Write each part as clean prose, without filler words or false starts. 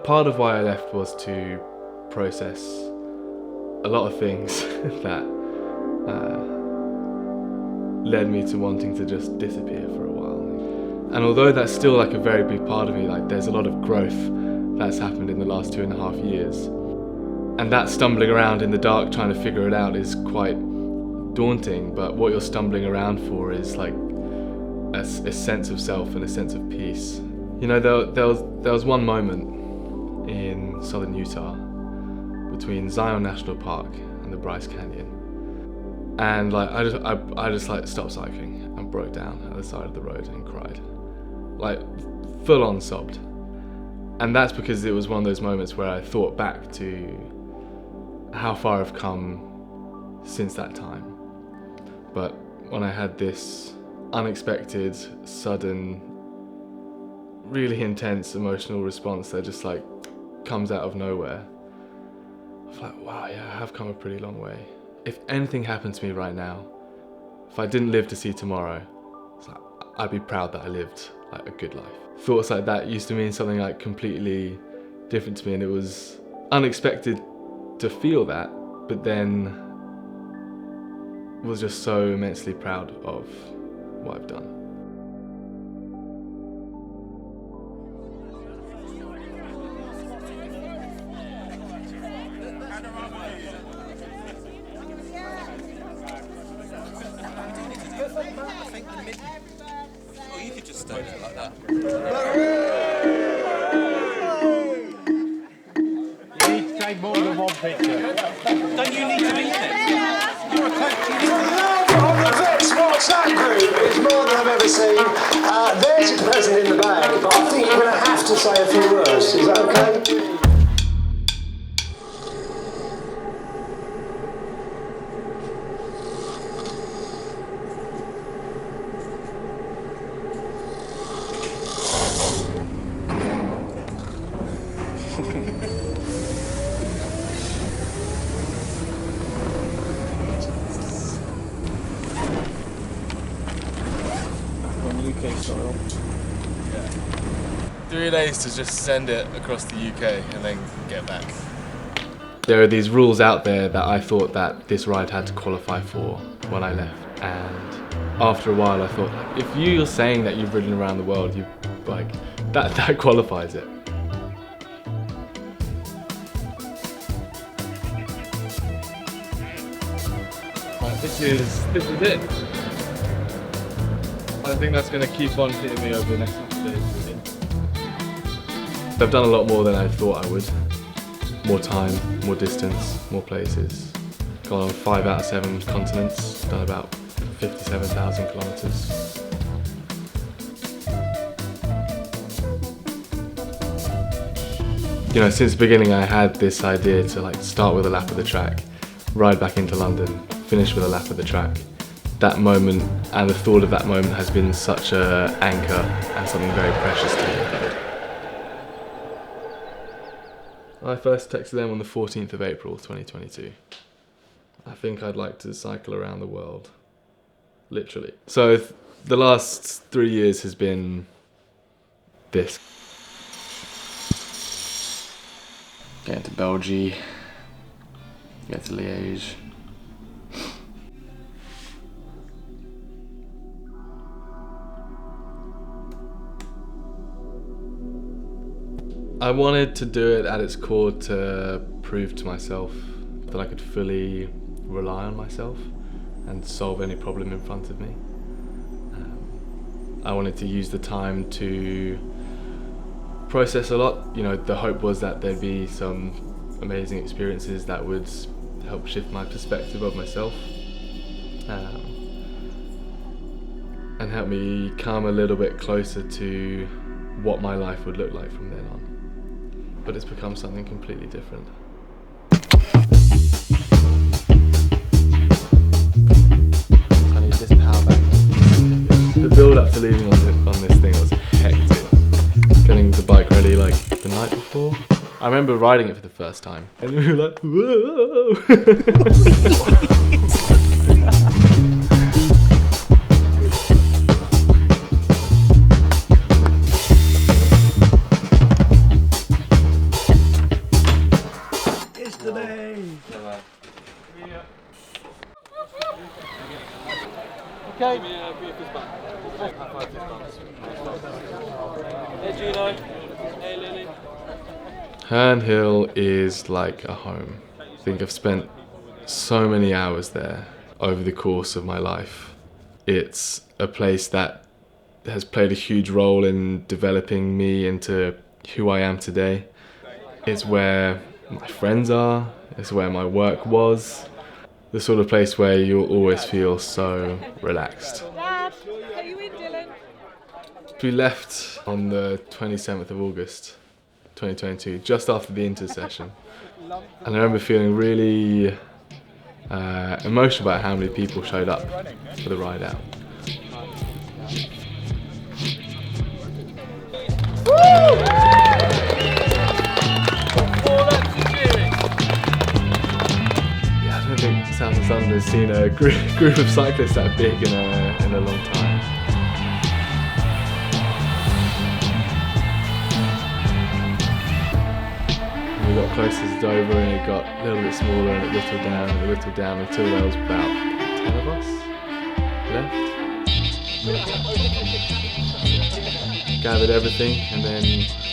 Part of why I left was to process a lot of things that led me to wanting to just disappear for a while. And although that's still like a very big part of me, like there's a lot of growth that's happened in the last 2.5 years. And that stumbling around in the dark trying to figure it out is quite daunting, but what you're stumbling around for is like a sense of self and a sense of peace. You know, there was one moment in southern Utah between Zion National Park and the Bryce Canyon. And like I just like stopped cycling and broke down at the side of the road and cried. Like full on sobbed. And that's because it was one of those moments where I thought back to how far I've come since that time. But when I had this unexpected, sudden, really intense emotional response that just like comes out of nowhere, I was like, wow, yeah, I have come a pretty long way. If anything happened to me right now, if I didn't live to see tomorrow, it's like, I'd be proud that I lived like a good life. Thoughts like that used to mean something like completely different to me, and it was unexpected to feel that, but then was just so immensely proud of what I've done. Or you could just stay there like that. You need to take more than one picture. Don't you need to be there? You're a coach. On the Vex WhatsApp group is more than I've ever seen. There's a present in the bag, but I think you're going to have to say a few words. Is that okay? UK style. 3 days to just send it across the UK and then get back. There are these rules out there that I thought that this ride had to qualify for when I left, and after a while I thought, if you're saying that you've ridden around the world, you like that qualifies it. Right, this is it. I think that's going to keep on hitting me over the next couple of days. I've done a lot more than I thought I would. More time, more distance, more places. Gone on 5 out of 7 continents, done about 57,000 kilometers. You know, since the beginning I had this idea to like start with a lap of the track, ride back into London, finish with a lap of the track. That moment and the thought of that moment has been such an anchor and something very precious to me. I first texted them on the 14th of April 2022. I think I'd like to cycle around the world, literally. So the last 3 years has been this. Get to Belgium, get to Liège. I wanted to do it at its core to prove to myself that I could fully rely on myself and solve any problem in front of me. I wanted to use the time to process a lot. You know, the hope was that there'd be some amazing experiences that would help shift my perspective of myself and help me come a little bit closer to what my life would look like from then on. But it's become something completely different. I need this power bank. The build up to leaving on this thing was hectic. Getting the bike ready like the night before. I remember riding it for the first time and we were like, whoa! today. Okay. Give me a fist bump. Hey Gino. Hey Lily. Herne Hill is like a home. I think I've spent so many hours there over the course of my life. It's a place that has played a huge role in developing me into who I am today. It's where my friends are, it's where my work was. The sort of place where you'll always feel so relaxed. Dad, are you in, Dylan? We left on the 27th of August 2022, just after the intersession. And I remember feeling really emotional about how many people showed up for the ride out. Yeah, I don't think South and Sunderland has seen a group of cyclists that big in a long time. We got closer to Dover and it got a little bit smaller and it whittled down until there was about 10 of us left. Gathered everything and then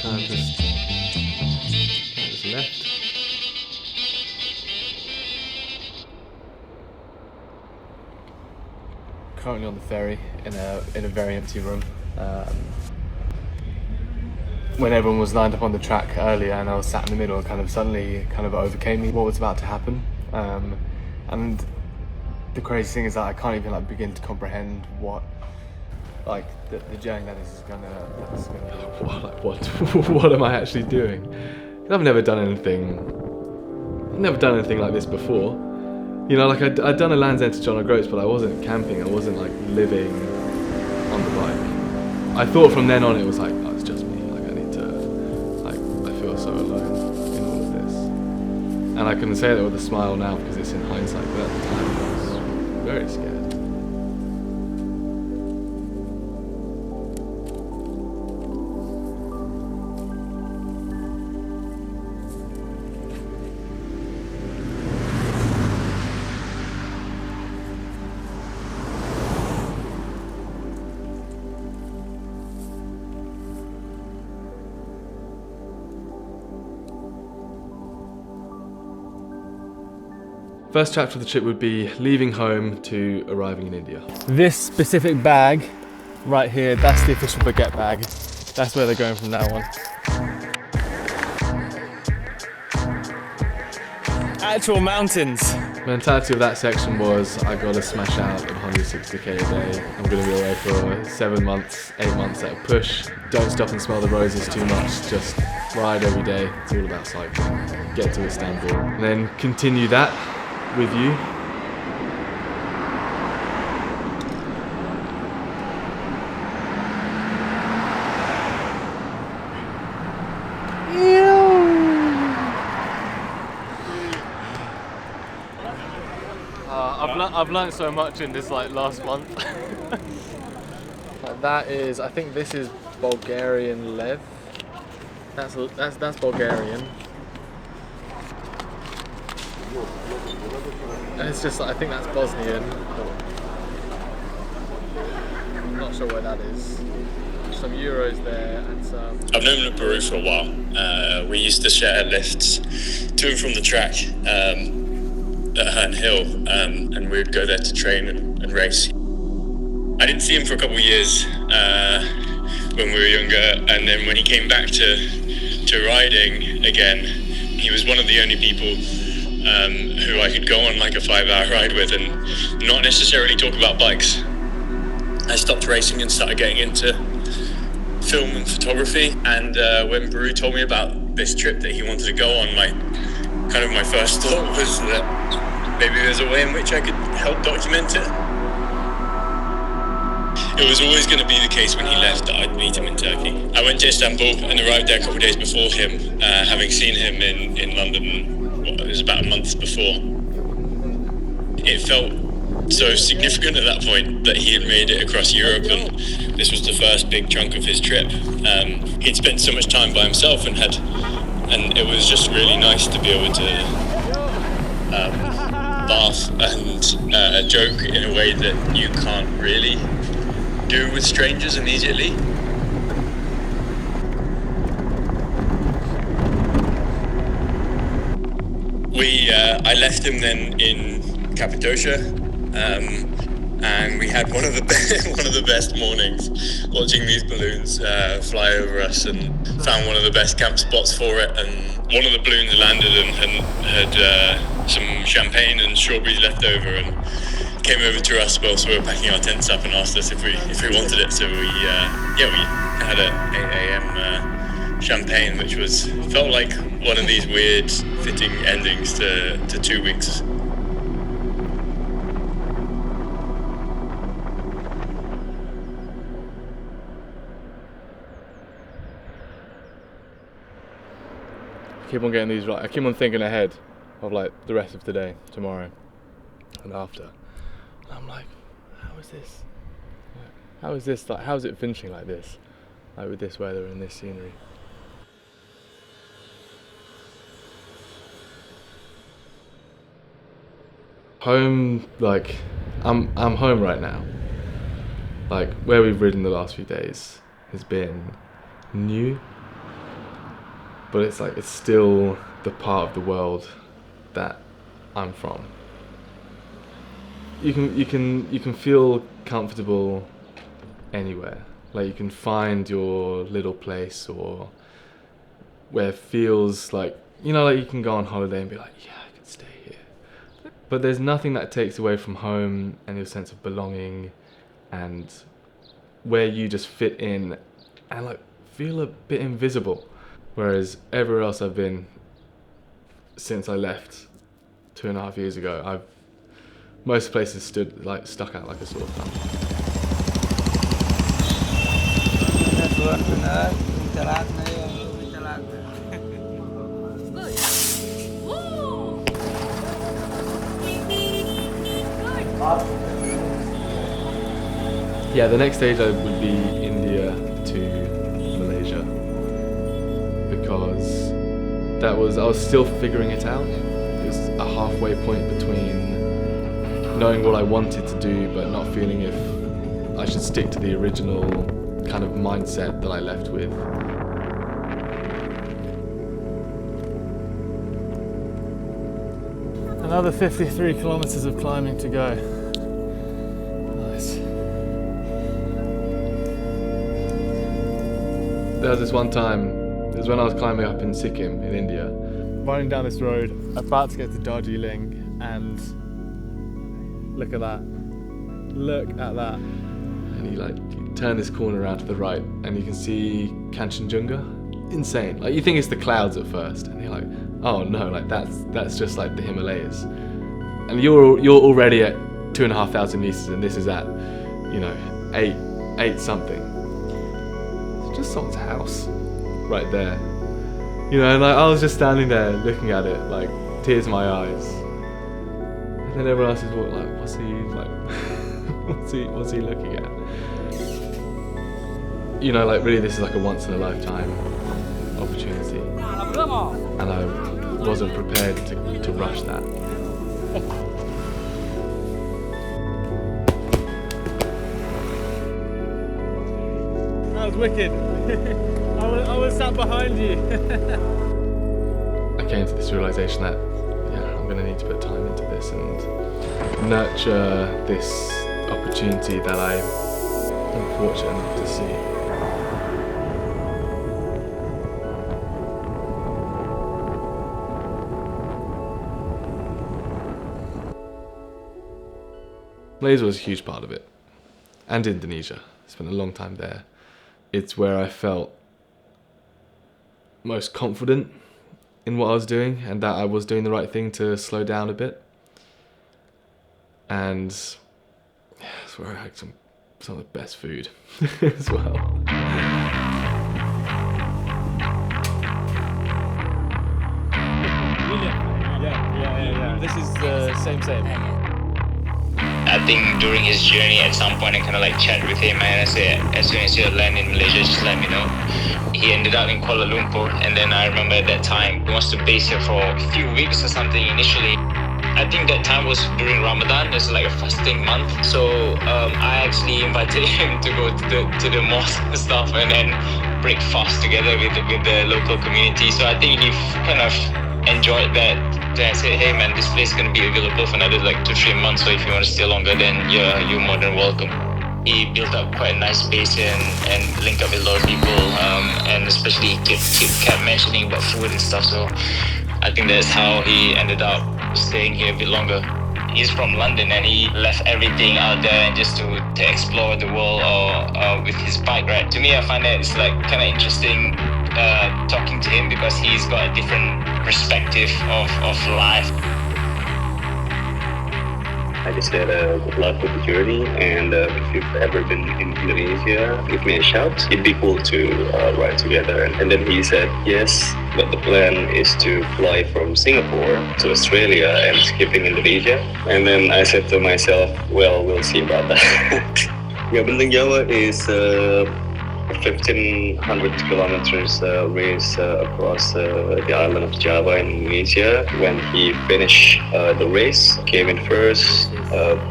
kind of just left. Currently on the ferry in a very empty room. When everyone was lined up on the track earlier and I was sat in the middle, kind of suddenly kind of overcame me what was about to happen. And the crazy thing is that I can't even like begin to comprehend what like the journey that is gonna what am I actually doing? 'Cause I've never done anything like this before. You know, like I'd done a Land's End to John O'Groats, but I wasn't camping, I wasn't like living on the bike. I thought from then on it was like, oh, it's just me, like I need to, like I feel so alone in all of this. And I can say that with a smile now because it's in hindsight, but at the time I was very scared. First chapter of the trip would be leaving home to arriving in India. This specific bag right here, that's the official baguette bag. That's where they're going from now on. Actual mountains. The mentality of that section was I gotta smash out at 160k a day. I'm gonna be away for 7 months, 8 months at a push. Don't stop and smell the roses too much, just ride every day. It's all about cycling. Get to Istanbul. And then continue that with you. I've learned so much in this like last month. That is, I think this is Bulgarian lev. That's Bulgarian. And it's just, I think that's Bosnian. I'm not sure where that is. Some euros there and some... I've known Boru for a while. We used to share lifts to and from the track at Herne Hill, and we'd go there to train and race. I didn't see him for a couple of years when we were younger, and then when he came back to riding again, he was one of the only people who I could go on like a 5-hour ride with and not necessarily talk about bikes. I stopped racing and started getting into film and photography, and when Boru told me about this trip that he wanted to go on, my first thought was that maybe there's a way in which I could help document it. It was always going to be the case when he left that I'd meet him in Turkey. I went to Istanbul and arrived there a couple of days before him, having seen him in London, it was about a month before. It felt so significant at that point that he had made it across Europe, and this was the first big chunk of his trip. He'd spent so much time by himself and it was just really nice to be able to laugh and joke in a way that you can't really do with strangers immediately. I left him then in Cappadocia, and we had one of the best mornings watching these balloons fly over us, and found one of the best camp spots for it. And one of the balloons landed and had some champagne and strawberries left over, and came over to us whilst we were packing our tents up and asked us if we wanted it. So we had a 8 a.m. Champagne, which felt like one of these weird fitting endings to 2 weeks. I keep on getting these right. I keep on thinking ahead of like the rest of today, tomorrow, and after. And I'm like, how is this? Like, how is it finishing like this? Like with this weather and this scenery. Home, like, I'm home right now. Like, where we've ridden the last few days has been new, but it's like, it's still the part of the world that I'm from. You can feel comfortable anywhere. Like, you can find your little place, or where it feels like, you know, like you can go on holiday and be like, yeah, I can stay here. But there's nothing that takes away from home and your sense of belonging, and where you just fit in and like feel a bit invisible. Whereas everywhere else I've been since I left 2.5 years ago, most places stuck out like a sore thumb. Yeah, the next stage would be India to Malaysia, because I was still figuring it out. It was a halfway point between knowing what I wanted to do but not feeling if I should stick to the original kind of mindset that I left with. Another 53 kilometers of climbing to go. Nice. There was this one time, it was when I was climbing up in Sikkim in India. Running down this road, about to get to Darjeeling, and look at that. Look at that. And you turn this corner around to the right and you can see Kanchenjunga. Insane. Like, you think it's the clouds at first, and you're like, oh no, like that's just like the Himalayas. And you're already at 2,500 meters, and this is at, you know, 8 something. It's just someone's house right there. You know, and like, I was just standing there looking at it, like tears in my eyes. And then everyone else is like, what's he like? what's he looking at? You know, like, really, this is like a once in a lifetime opportunity, and I wasn't prepared to rush that. That was wicked. I was sat behind you. I came to this realization that, yeah, I'm going to need to put time into this and nurture this opportunity that I'm fortunate enough to see. Malaysia was a huge part of it, and Indonesia. I spent a long time there. It's where I felt most confident in what I was doing, and that I was doing the right thing to slow down a bit. And yeah, it's where I had some of the best food as well. Yeah. This is the same. I think during his journey, at some point I kind of like chat with him, and I said, as soon as you land in Malaysia, just let me know. He ended up in Kuala Lumpur, and then I remember at that time he wants to base here for a few weeks or something initially. I think that time was during Ramadan. It's like a fasting month. So I actually invited him to go to the mosque and stuff, and then break fast together with the local community. So I think he kind of enjoyed that. Then I said, hey man, this place is gonna be available for another like 2-3 months. So if you want to stay longer, then yeah, you're more than welcome. He built up quite a nice base and linked up with a lot of people, and especially kept mentioning about food and stuff. So I think that's how he ended up staying here a bit longer. He's from London and he left everything out there and just to explore the world or with his bike ride. To me, I find that it's like kind of interesting talking to him because he's got a different perspective of life. I just said good luck with the journey, and if you've ever been in Indonesia, give me a shout. It'd be cool to ride together. And then he said yes, but the plan is to fly from Singapore to Australia and skipping Indonesia. And then I said to myself, well, we'll see about that. Yeah, Benteng Jawa is 1,500 kilometers race across the island of Java in Indonesia. When he finished the race, came in first,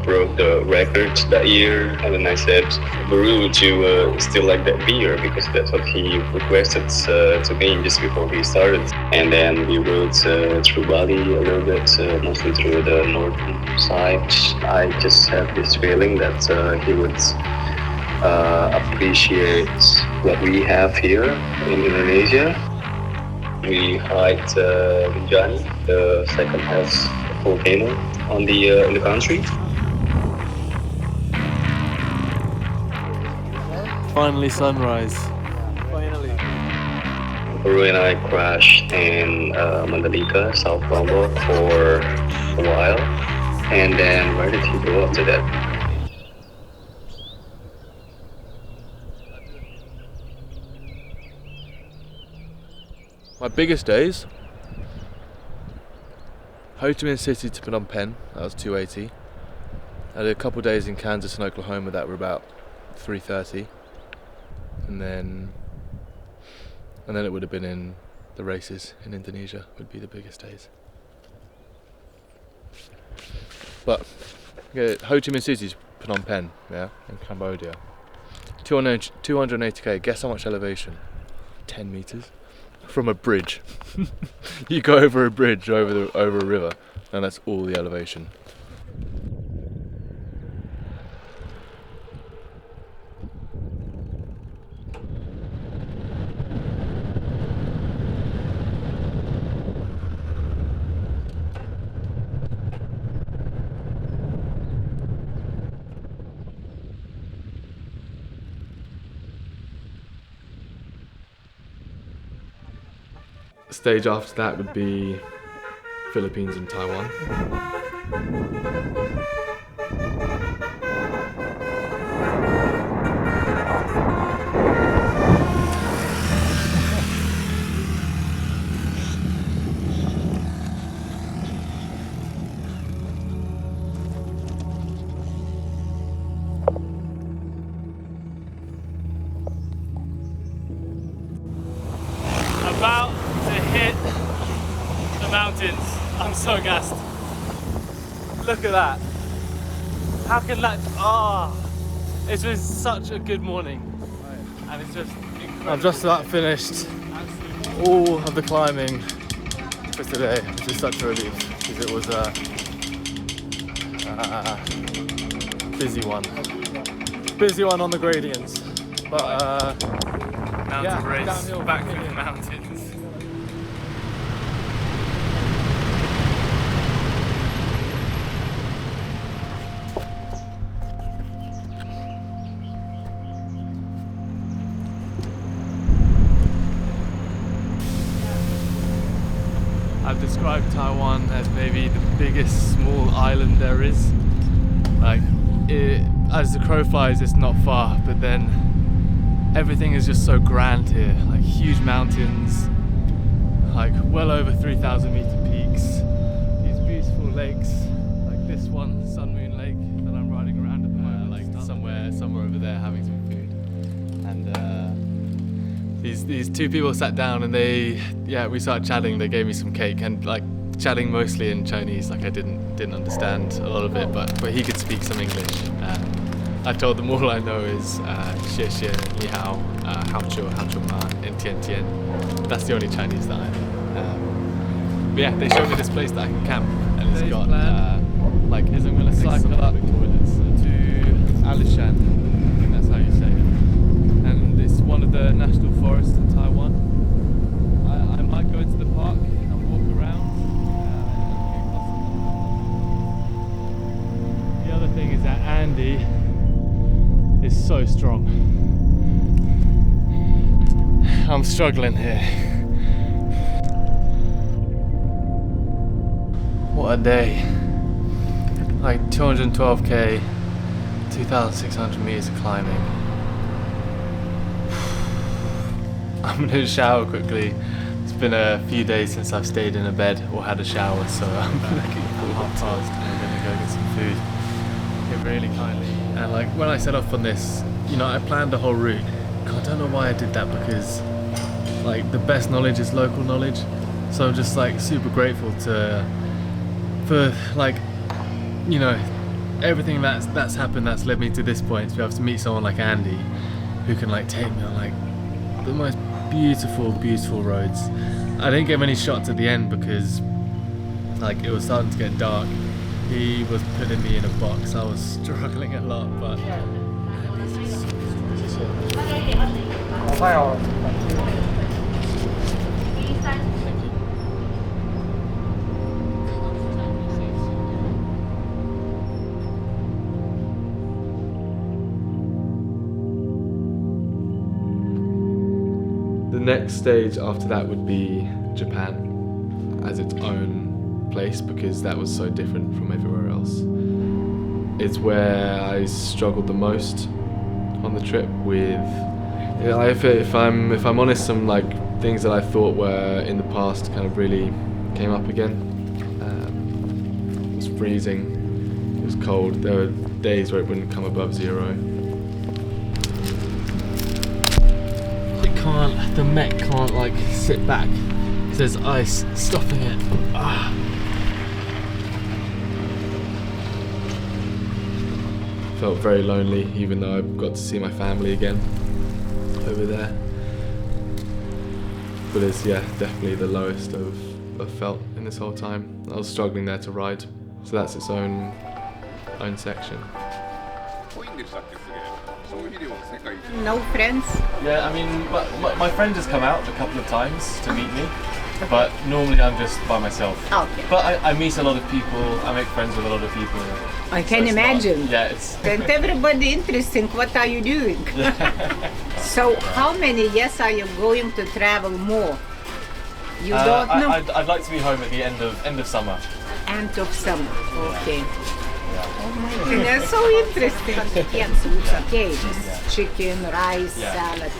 broke the record that year. And then I said, Boru, would you still like that beer? Because that's what he requested to me just before we started. And then we rode through Bali a little bit, mostly through the northern side. I just had this feeling that he would appreciate what we have here in Indonesia. We hiked Rinjani, the second highest volcano on in the country. Finally sunrise. Boru and I crashed in Mandalika, South Lombok for a while. And then where did he go after that? My biggest days, Ho Chi Minh City to Phnom Penh, that was 280. I had a couple days in Kansas and Oklahoma that were about 330. And then it would have been in the races in Indonesia would be the biggest days. But yeah, Ho Chi Minh City to Phnom Penh, yeah, in Cambodia. 280k, guess how much elevation? 10 meters. From a bridge. You go over a bridge over a river, and that's all the elevation. Stage after that would be Philippines and Taiwan. About to hit the mountains. I'm so gassed. Look at that. How can that, it's been such a good morning. And it's just incredible. I've just about finished all of the climbing for today, which is such a relief because it was a busy one on the gradients. But mountain race downhill back through the mountains. I've described Taiwan as maybe the biggest small island there is. Like, as the crow flies, it's not far, but then everything is just so grand here. Like huge mountains, like well over 3,000 meter peaks, these beautiful lakes, like this one, Sun Moon Lake, that I'm riding around at the moment, like somewhere over there having some food. And these two people sat down and we started chatting. They gave me some cake, and like chatting mostly in Chinese. Like I didn't understand a lot of it, but he could speak some English. I told them all I know is 谢谢, ni hao, hao chuo ma, and tian tian. That's the only Chinese that I know. But yeah, they showed me this place that I can camp, and it's got like I'm gonna cycle up to Alishan. I think that's how you say it. And it's one of the national forests in Taiwan. I might go to the park and walk around. The other thing is that Andy is so strong. I'm struggling here. What a day. Like 212k, 2,600 meters of climbing. I'm gonna shower quickly. It's been a few days since I've stayed in a bed or had a shower, so I'm looking forward to it. I'm gonna go get some food. Get really kindly. And like when I set off on this, you know, I planned the whole route. God, I don't know why I did that, because like the best knowledge is local knowledge. So I'm just like super grateful for like, you know, everything that's happened that's led me to this point, to be able to meet someone like Andy who can like take me on like the most beautiful roads. I didn't get many shots at the end because like it was starting to get dark. He was putting me in a box. I was struggling a lot, but Andy's so The next stage after that would be Japan as its own place, because that was so different from everywhere else. It's where I struggled the most on the trip with, if I'm honest, some like things that I thought were in the past kind of really came up again. It was freezing, it was cold, there were days where it wouldn't come above 0. The mech can't like sit back because there's ice stopping it. Felt very lonely, even though I got to see my family again over there. But it's, yeah, definitely the lowest I've felt in this whole time. I was struggling there to ride, so that's its own section. No friends? Yeah, I mean, my friend has come out a couple of times to meet me, but normally I'm just by myself. Okay. But I meet a lot of people, I make friends with a lot of people. I can imagine. Yeah, it's... And everybody interesting, what are you doing? So how many years are you going to travel more? You don't know? I'd like to be home at the end of summer. End of summer, okay. And that's so interesting. Okay, just chicken, rice, salad.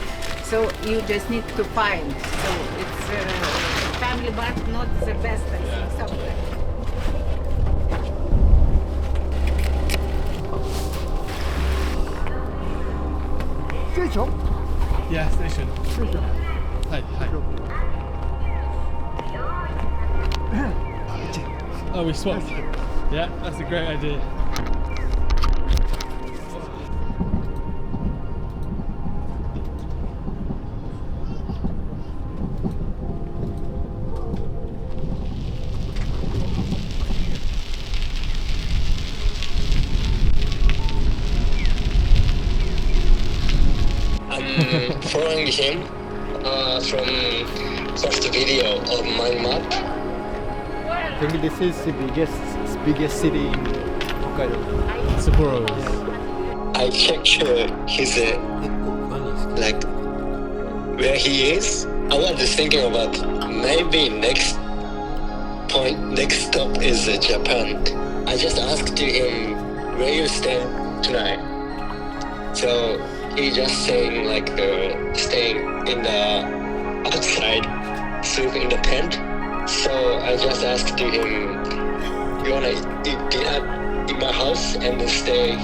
So you just need to find. So it's family, but not the best, I think, somewhere. Station? Yeah, station. Hi. Oh, we swapped. Yeah, that's a great idea. I'm following him from first video of MINDMAP. I think this is the biggest city in Hokkaido. Sapporo. I checked his like where he is. I was thinking about maybe next stop is Japan. I just asked him where you stay tonight. So he just saying like staying in the outside, sleep in the tent. So I just asked him, you wanna eat dinner in my house and stay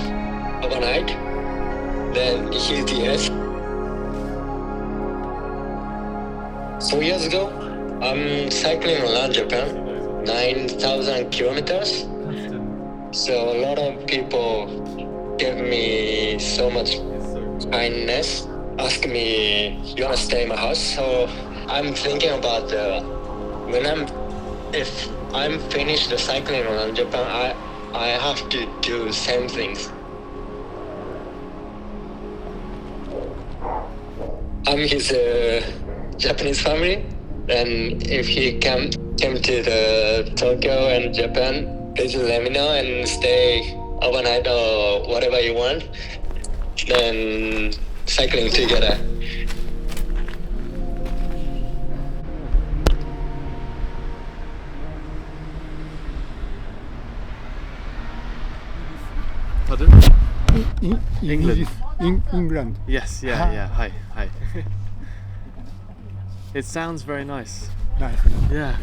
overnight? Then he said yes. 4 years ago, I'm cycling around Japan 9,000 kilometers. So a lot of people give me so much kindness, ask me, you wanna stay in my house? So I'm thinking about if I'm finished the cycling around Japan, I have to do same things. I'm his Japanese family, and if he came to the Tokyo and Japan, please let me know and stay overnight or whatever you want. Then cycling together. Pardon? England. In England. Yes, yeah. Hi. It sounds very nice. Nice. Yeah.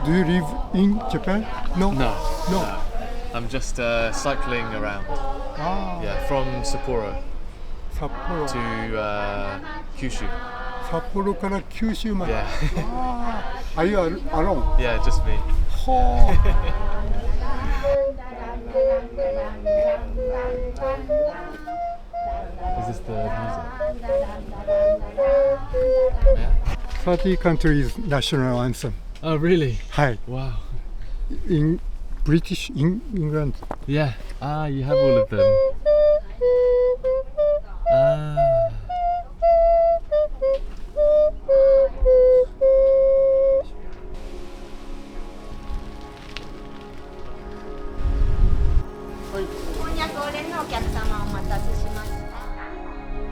Do you live in Japan? No. No. I'm just cycling around. Yeah, from Sapporo Sapporo. to Kyushu. Sapporo から九州まで。 Yeah. Are you alone? Yeah, just me. Is this the music? Yeah. 30 countries national anthem. Oh, really? Hi. Wow. In British England. Yeah. Ah, you have all of them. Ah.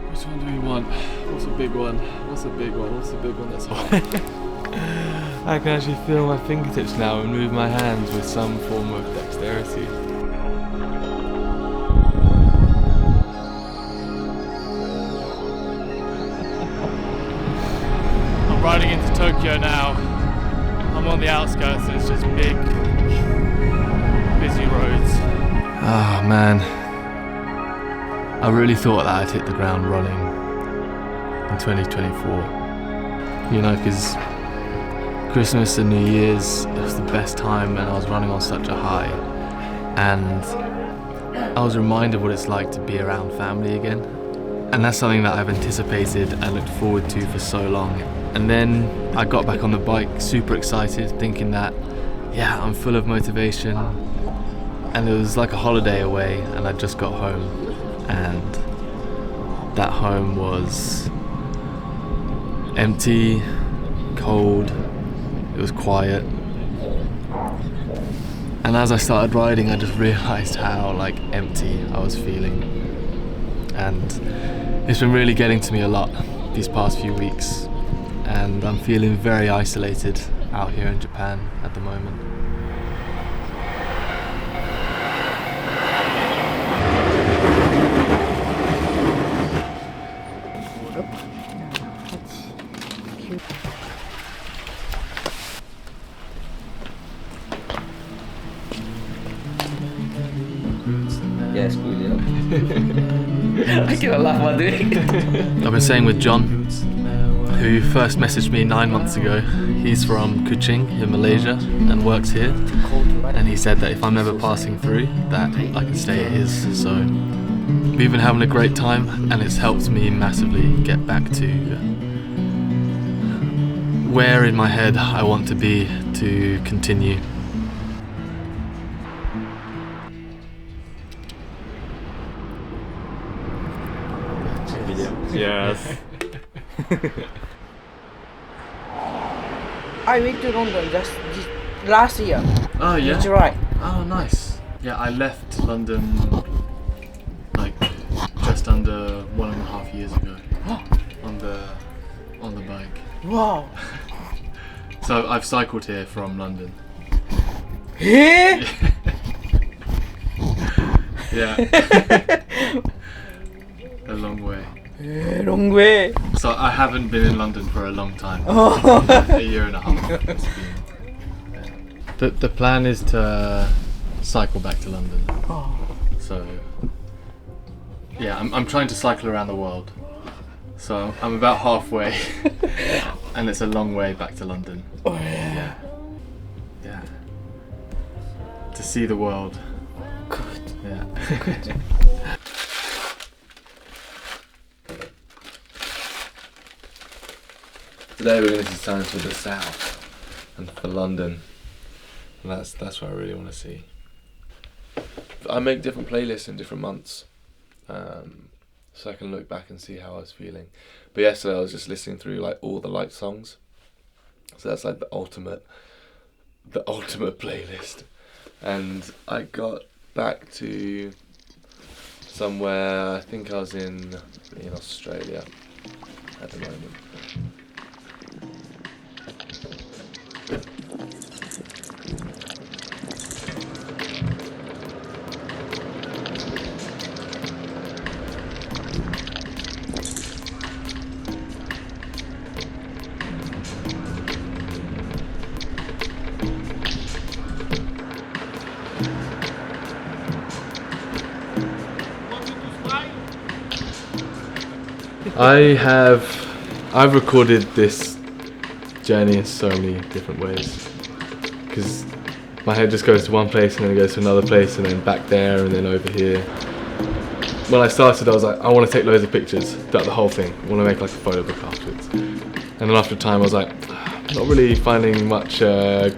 Which one do we want? What's a big one? What's a big one? What's the big one that's hot? I can actually feel my fingertips now and move my hands with some form of dexterity. I'm riding into Tokyo now. I'm on the outskirts and it's just big, busy roads. Ah, man. I really thought that I'd hit the ground running in 2024. You know, because Christmas and New Year's, it was the best time and I was running on such a high. And I was reminded what it's like to be around family again. And that's something that I've anticipated and looked forward to for so long. And then I got back on the bike super excited, thinking that, yeah, I'm full of motivation. And it was like a holiday away and I just got home. And that home was empty, cold, it was quiet. And as I started riding, I just realized how empty I was feeling. And it's been really getting to me a lot these past few weeks. And I'm feeling very isolated out here in Japan at the moment. Yeah, screw it up. I cannot laugh while doing it. I've been staying with John, who first messaged me 9 months ago. He's from Kuching in Malaysia and works here. And he said that if I'm ever passing through, that I can stay at his. So we've been having a great time and it's helped me massively get back to where in my head I want to be to continue. Yes. I went to London just last year. Oh yeah? In July. Oh nice. Yeah, I left London just under 1.5 years ago on the bike. Wow. So I've cycled here from London. Eh? Yeah. A long way. Long way. So I haven't been in London for a long time. Oh. A year and a half. It's been. The plan is to cycle back to London. Oh. So Yeah, I'm trying to cycle around the world. So I'm about halfway and it's a long way back to London. Oh yeah. Yeah. To see the world. Good. Yeah. Today we're going to see signs for the south and for London. And that's what I really want to see. I make different playlists in different months. So I can look back and see how I was feeling. But yesterday I was just listening through like all the light songs. So that's like the ultimate playlist. And I got back to somewhere, I think I was in Australia at the moment. I've recorded this journey in so many different ways because my head just goes to one place and then it goes to another place and then back there and then over here. When I started I was like, I want to take loads of pictures throughout the whole thing. I want to make like a photo book afterwards. And then after a time I was like, not really finding much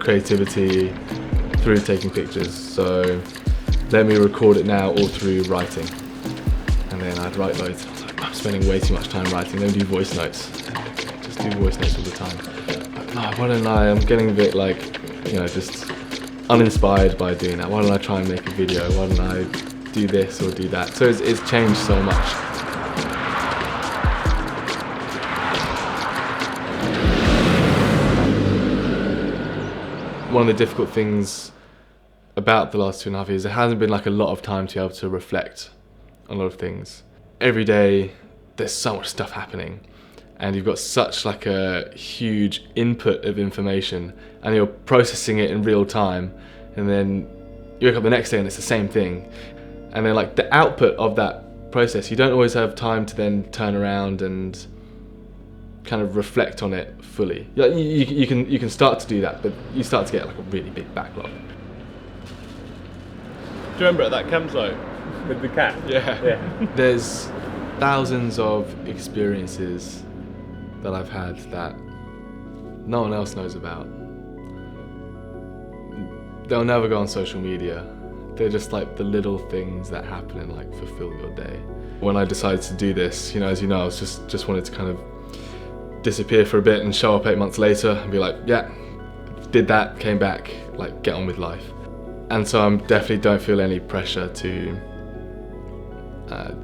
creativity through taking pictures, so let me record it now all through writing. And then I'd write loads. I'm spending way too much time writing. Don't do voice notes. Just do voice notes all the time. Like, no, why don't I'm getting a bit like, just uninspired by doing that. Why don't I try and make a video? Why don't I do this or do that? So it's changed so much. One of the difficult things about the last 2.5 years, there hasn't been like a lot of time to be able to reflect on a lot of things. Every day there's so much stuff happening and you've got such like a huge input of information and you're processing it in real time, and then you wake up the next day and it's the same thing, and then like the output of that process, you don't always have time to then turn around and kind of reflect on it fully. You can start to do that, but you start to get like a really big backlog. Do you remember at that campsite? With the cat? Yeah. There's thousands of experiences that I've had that no one else knows about. They'll never go on social media. They're just like the little things that happen and like fulfill your day. When I decided to do this, as you know, I was just wanted to kind of disappear for a bit and show up 8 months later and be like, yeah, did that, came back, like get on with life. And so I definitely don't feel any pressure to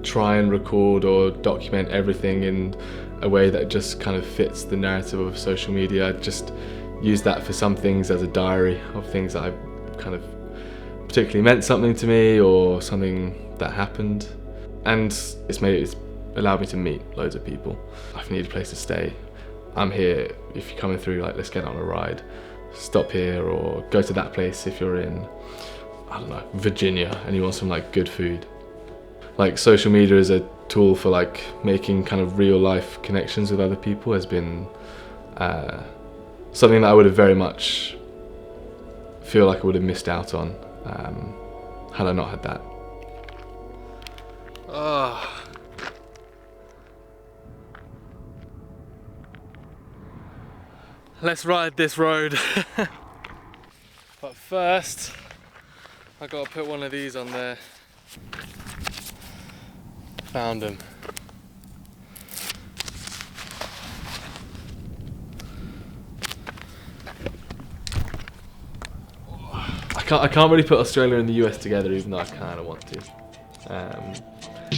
try and record or document everything in a way that just kind of fits the narrative of social media. I just use that for some things as a diary of things that I kind of particularly meant something to me or something that happened. And it's allowed me to meet loads of people. If you need a place to stay, I'm here. If you're coming through, like, let's get on a ride. Stop here or go to that place if you're in, I don't know, Virginia and you want some like good food. Like social media is a tool for like making kind of real life connections with other people has been something that I would have very much feel like I would have missed out on had I not had that. Let's ride this road. But first, I gotta put one of these on there. Found them. I can't really put Australia and the US together, even though I kind of want to.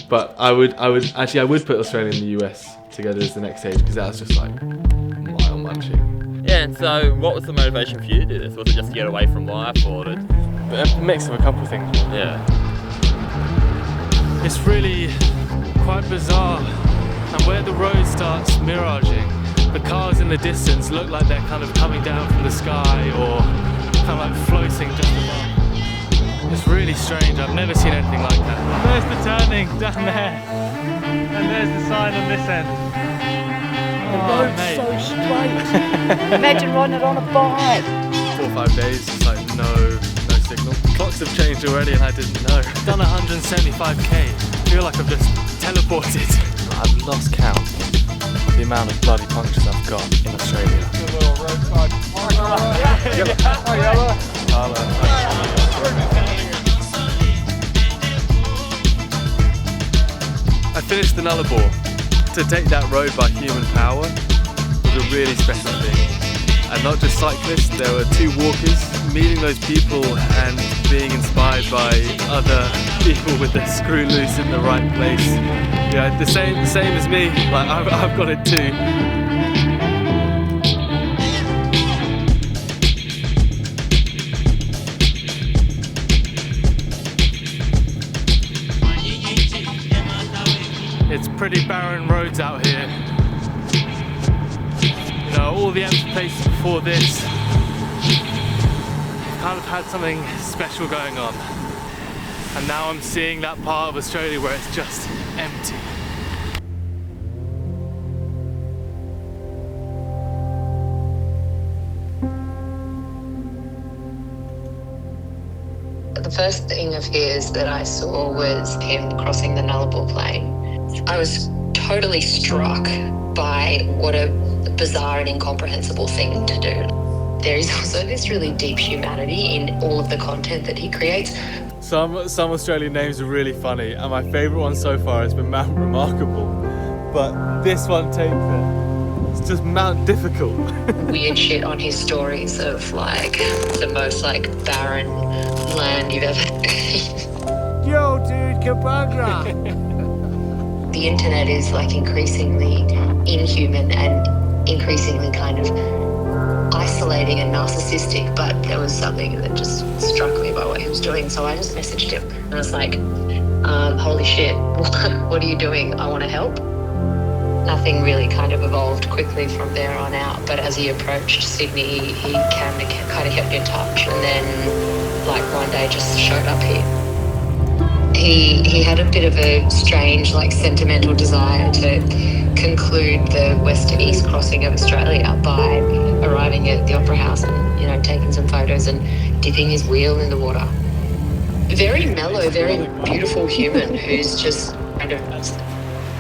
But I would put Australia and the US together as the next stage, because that's just like mile munching. Yeah, and so what was the motivation for you to do this? Was it just to get away from life, or to... A mix of a couple of things. Yeah. It's really quite bizarre, and where the road starts miraging, the cars in the distance look like they're kind of coming down from the sky or kind of like floating just above. It's really strange, I've never seen anything like that. There's the turning down there, and there's the sign on this end. The road's so straight. Imagine riding it on a bike. 4 or 5 days, it's like no signal. Clocks have changed already and I didn't know. I've done 175k. I feel like I've just teleported. I've lost count the amount of bloody punctures I've got in Australia. I finished the Nullarbor. To take that road by human power was a really special thing. And not just cyclists, there were 2 walkers. Meeting those people and being inspired by other people with their screw loose in the right place. Yeah, the same as me. Like I've got it too. It's pretty barren roads out here. You know, all the empty places before this kind of had something special going on. And now I'm seeing that part of Australia where it's just empty. The first thing of his that I saw was him crossing the Nullarbor Plain. I was totally struck by what a bizarre and incomprehensible thing to do. There is also this really deep humanity in all of the content that he creates. Some Australian names are really funny, and my favourite one so far has been Mount Remarkable. But this one takes it. It's just Mount Difficult. Weird shit on his stories of like the most like barren land you've ever Yo, dude, Cabagra! The internet is like increasingly inhuman and increasingly kind of isolating and narcissistic, but there was something that just struck me by what he was doing, so I just messaged him and I was like, holy shit, what are you doing? I want to help. Nothing really kind of evolved quickly from there on out, but as he approached Sydney, he kind of kept in touch, and then like one day just showed up here. He had a bit of a strange, like sentimental desire to conclude the west to east crossing of Australia by arriving at the Opera House and, you know, taking some photos and dipping his wheel in the water. Very mellow, very beautiful human who's just kind of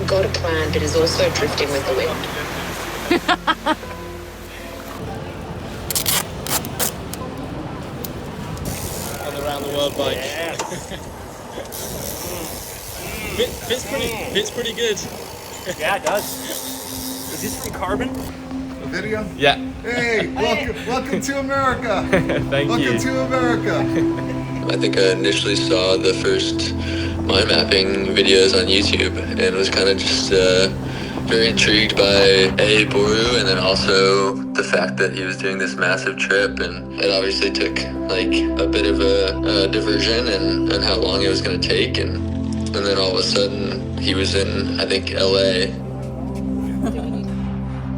got a plan but is also drifting with the wind. On the round the world bike. Yeah. Fits pretty good. Yeah, it does. Is this from Carbon? A video? Yeah. Hey, welcome to America. Thank you. Welcome to America. I think I initially saw the first mind mapping videos on YouTube and was kind of just very intrigued by Boru, and then also the fact that he was doing this massive trip, and it obviously took like a bit of a diversion and how long it was going to take, and then all of a sudden he was in, I think, LA.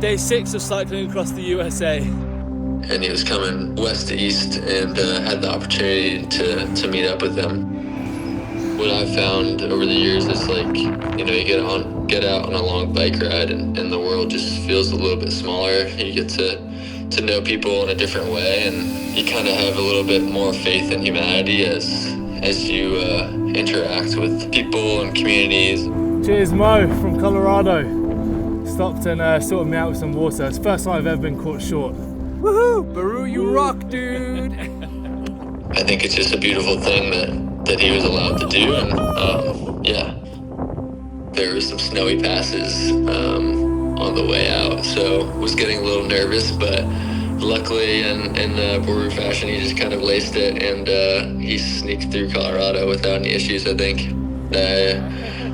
Day 6 of cycling across the USA. And he was coming west to east, and had the opportunity to meet up with them. What I've found over the years is, like, you know, you get out on a long bike ride and the world just feels a little bit smaller. You get to know people in a different way, and you kind of have a little bit more faith in humanity as you interact with people and communities. Cheers, Mo from Colorado. Stopped and sorted me out with some water. It's the first time I've ever been caught short. Woohoo! Boru, you rock, dude! I think it's just a beautiful thing that he was allowed to do, and yeah, there were some snowy passes on the way out, so was getting a little nervous, but luckily in Boru fashion, he just kind of laced it, and he sneaked through Colorado without any issues, I think. I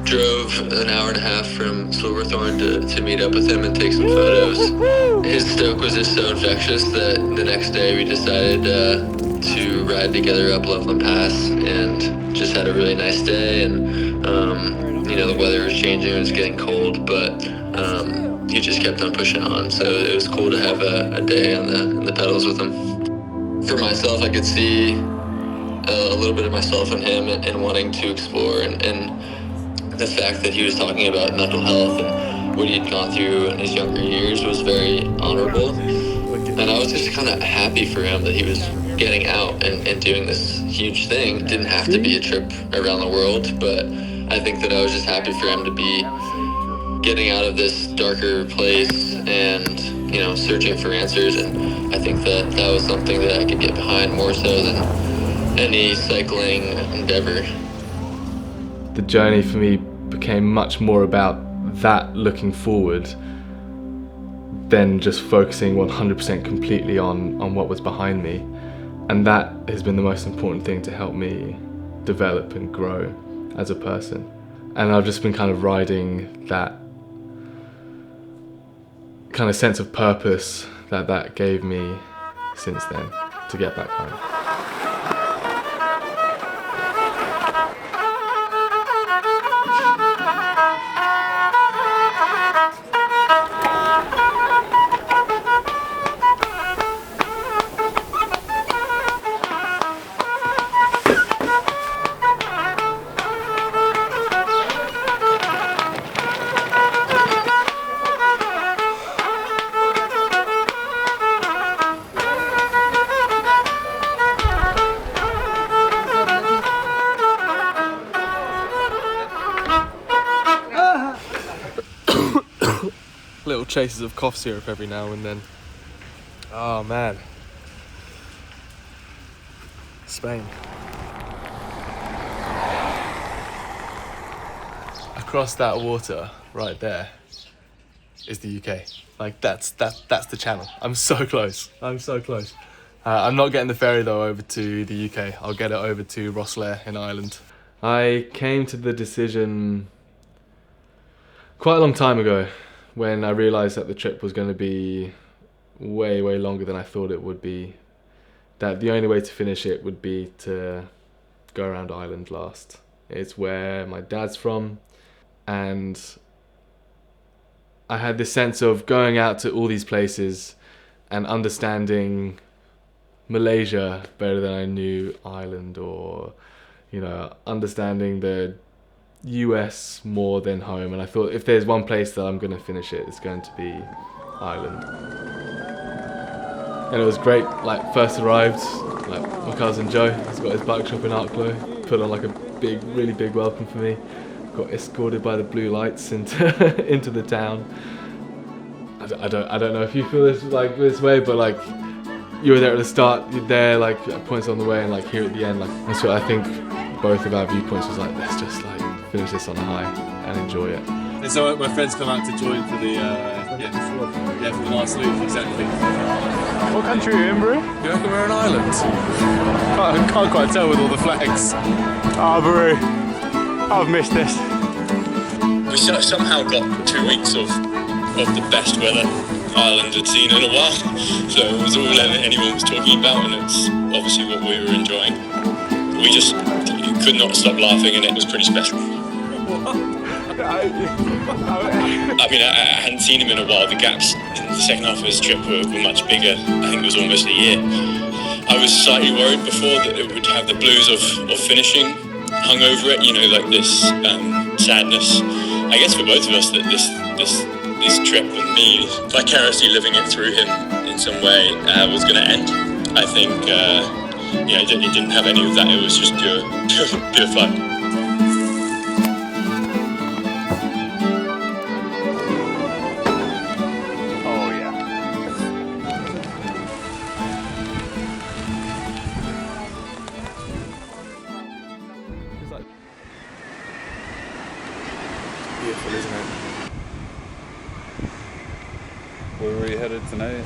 drove an hour and a half from Silverthorne to meet up with him and take some photos. His stoke was just so infectious that the next day we decided to ride together up Loveland Pass, and just had a really nice day, and you know, the weather was changing, it was getting cold, but he just kept on pushing on, so it was cool to have a day on the pedals with him. For myself, I could see a little bit of myself in him and wanting to explore, and the fact that he was talking about mental health and what he had gone through in his younger years was very honorable. And I was just kind of happy for him that he was getting out and doing this huge thing. It didn't have to be a trip around the world, but I think that I was just happy for him to be getting out of this darker place and, you know, searching for answers. And I think that that was something that I could get behind more so than any cycling endeavor. The journey for me became much more about that looking forward than just focusing 100% completely on what was behind me. And that has been the most important thing to help me develop and grow as a person. And I've just been kind of riding that kind of sense of purpose that gave me since then to get back home. Little chases of cough syrup every now and then. Oh man. Spain. Across that water right there is the UK. Like that's the channel. I'm so close. I'm so close. I'm not getting the ferry though over to the UK. I'll get it over to Rosslare in Ireland. I came to the decision quite a long time ago when I realised that the trip was going to be way longer than I thought it would be. That the only way to finish it would be to go around Ireland last. It's where my dad's from, and I had this sense of going out to all these places and understanding Malaysia better than I knew Ireland, or, you know, understanding the US more than home. And I thought if there's one place that I'm going to finish it, it's going to be Ireland. And it was great. Like, first arrived, like, my cousin Joe, he's got his bike shop in Arklow, put on like a really big welcome for me. Got escorted by the blue lights into into the town. I don't know if you feel this way, but like, you were there at the start, you're there like at points on the way, and like here at the end, like, that's what I think both of our viewpoints was like, let's just like finish this on a high and enjoy it. And so my friends come out to join for the for the last loop, exactly. What country are you in, Boru? You reckon we're in Ireland? I can't quite tell with all the flags. Oh, Boru, I've missed this. We somehow got 2 weeks of the best weather Ireland had seen in a while, so it was all anyone was talking about, and it's obviously what we were enjoying. We just could not stop laughing, and it was pretty special. I mean, I hadn't seen him in a while. The gaps in the second half of his trip were much bigger. I think it was almost a year. I was slightly worried before that it would have the blues of finishing hung over it, you know, like this sadness. I guess for both of us that this trip and me vicariously living it through him in some way was going to end. I think it didn't have any of that. It was just pure fun. Beautiful, isn't it? Where are we headed tonight?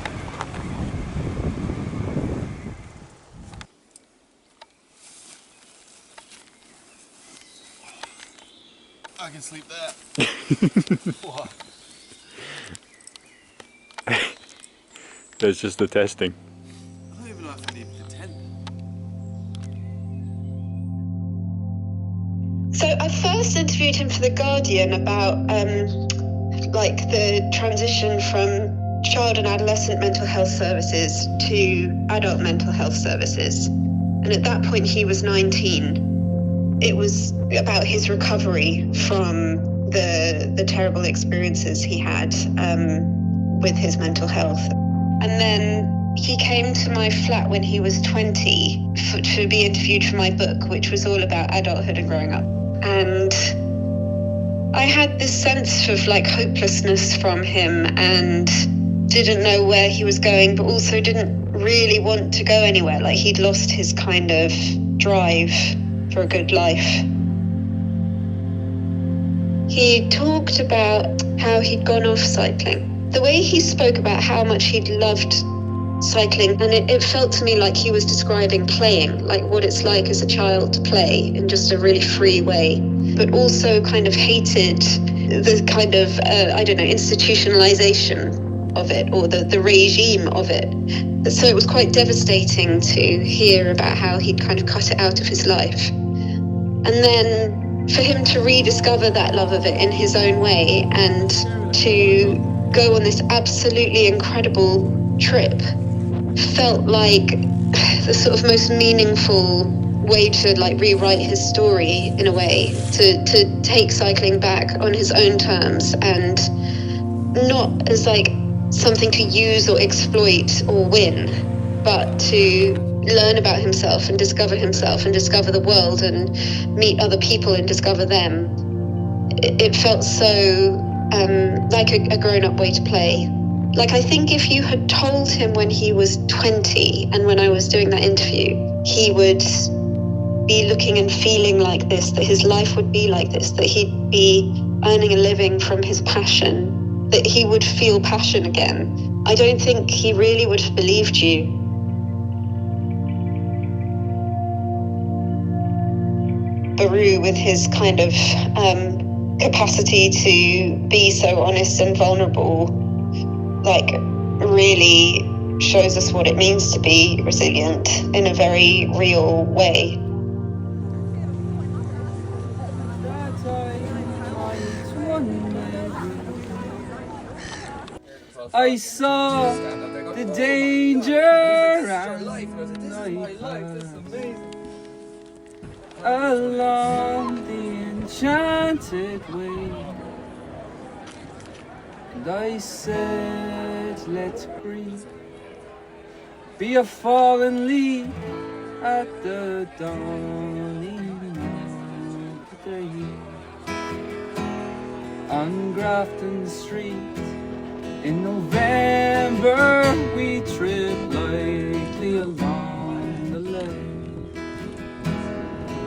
I can sleep there. That's just the testing. I don't even know if I need the tent. So I first interviewed him for The Guardian about like the transition from child and adolescent mental health services to adult mental health services. And at that point, he was 19. It was about his recovery from the terrible experiences he had with his mental health. And then he came to my flat when he was 20 to be interviewed for my book, which was all about adulthood and growing up. And I had this sense of like hopelessness from him and didn't know where he was going, but also didn't really want to go anywhere. Like he'd lost his kind of drive for a good life. He talked about how he'd gone off cycling. The way he spoke about how much he'd loved cycling, and it felt to me like he was describing playing, like what it's like as a child to play in just a really free way, but also kind of hated the kind of, institutionalization of it, or the regime of it. So it was quite devastating to hear about how he'd kind of cut it out of his life. And then for him to rediscover that love of it in his own way and to go on this absolutely incredible trip felt like the sort of most meaningful way to like rewrite his story in a way, to take cycling back on his own terms and not as like something to use or exploit or win, but to learn about himself and discover the world and meet other people and discover them. It felt so like a grown-up way to play. Like, I think if you had told him when he was 20 and when I was doing that interview, he would be looking and feeling like this, that his life would be like this, that he'd be earning a living from his passion, that he would feel passion again, I don't think he really would have believed you. Boru, with his kind of capacity to be so honest and vulnerable, like really shows us what it means to be resilient in a very real way. I saw the danger and I passed along the enchanted way, and I said, let's breathe, be a fallen leaf at the dawning of the day. On Grafton Street in November we tripped lightly along the ledge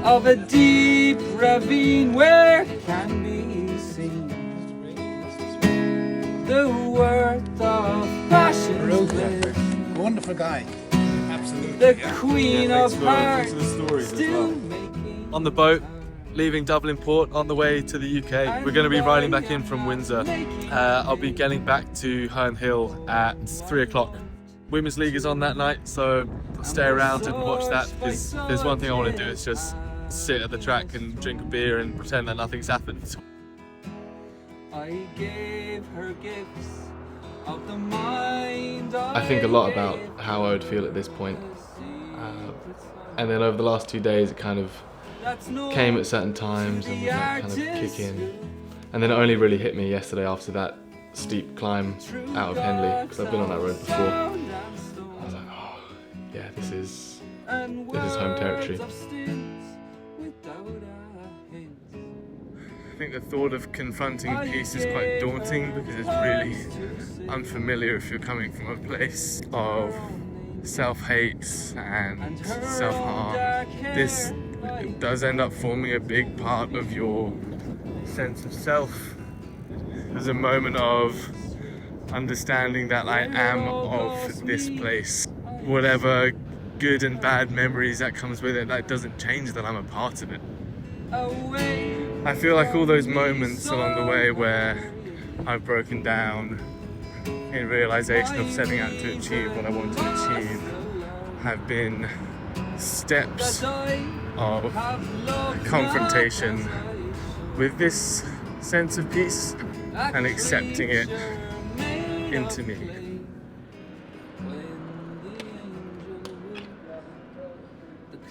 of a deep ravine where can be seen the worth of passion. Wonderful guy. Absolutely. The queen of hearts still making. On the boat, leaving Dublin Port on the way to the UK. We're going to be riding back in from Windsor. I'll be getting back to Herne Hill at 3 o'clock. Women's League is on that night, so I'll stay around and watch that, because there's one thing I want to do, is just sit at the track and drink a beer and pretend that nothing's happened. I gave her gifts of the mind. I think a lot about how I would feel at this point. And then over the last 2 days it kind of came at certain times and would like kind of kick in. And then it only really hit me yesterday after that steep climb out of Henley, because I've been on that road before. I was like, oh yeah, this is home territory. I think the thought of confronting peace is quite daunting, because it's really unfamiliar if you're coming from a place of self-hate and self-harm. This does end up forming a big part of your sense of self. There's a moment of understanding that I am of this place. Whatever good and bad memories that comes with it, that doesn't change that I'm a part of it. I feel like all those moments along the way where I've broken down in realization of setting out to achieve what I want to achieve have been steps of confrontation with this sense of peace and accepting it into me.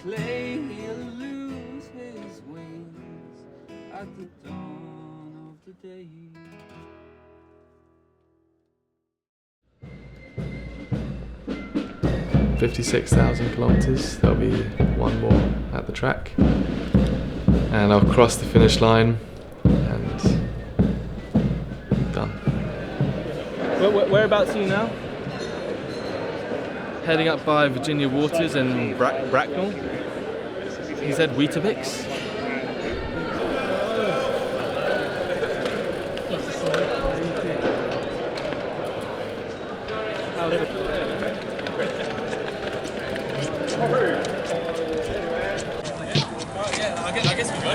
clay, he'll lose his wings at the dawn of the day. 56,000 kilometers. There'll be one more at the track, and I'll cross the finish line and done. Whereabouts are you now? Heading up by Virginia Waters and Bracknell. He said Weetabix. I guess we go.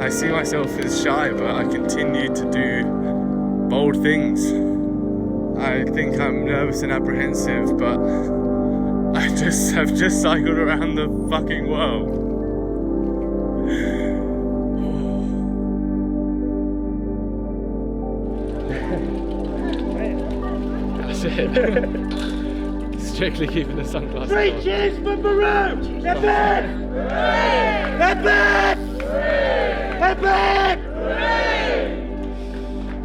I see myself as shy, but I continue to do bold things. I think I'm nervous and apprehensive, but I have just cycled around the fucking world. That's it. Strictly keeping the sunglasses on. 3 cheers for Boru! Epic! Epic! Epic!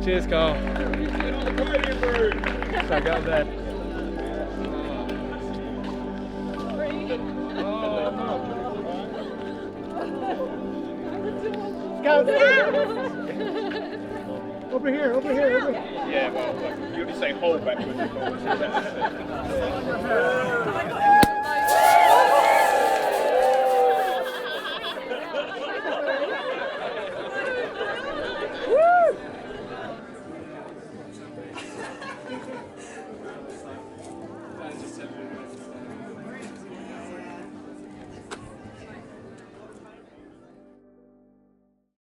Cheers, Carl. Back out there. Go! Over here, over here, over here. Yeah, well, look, you only say hold back when you go.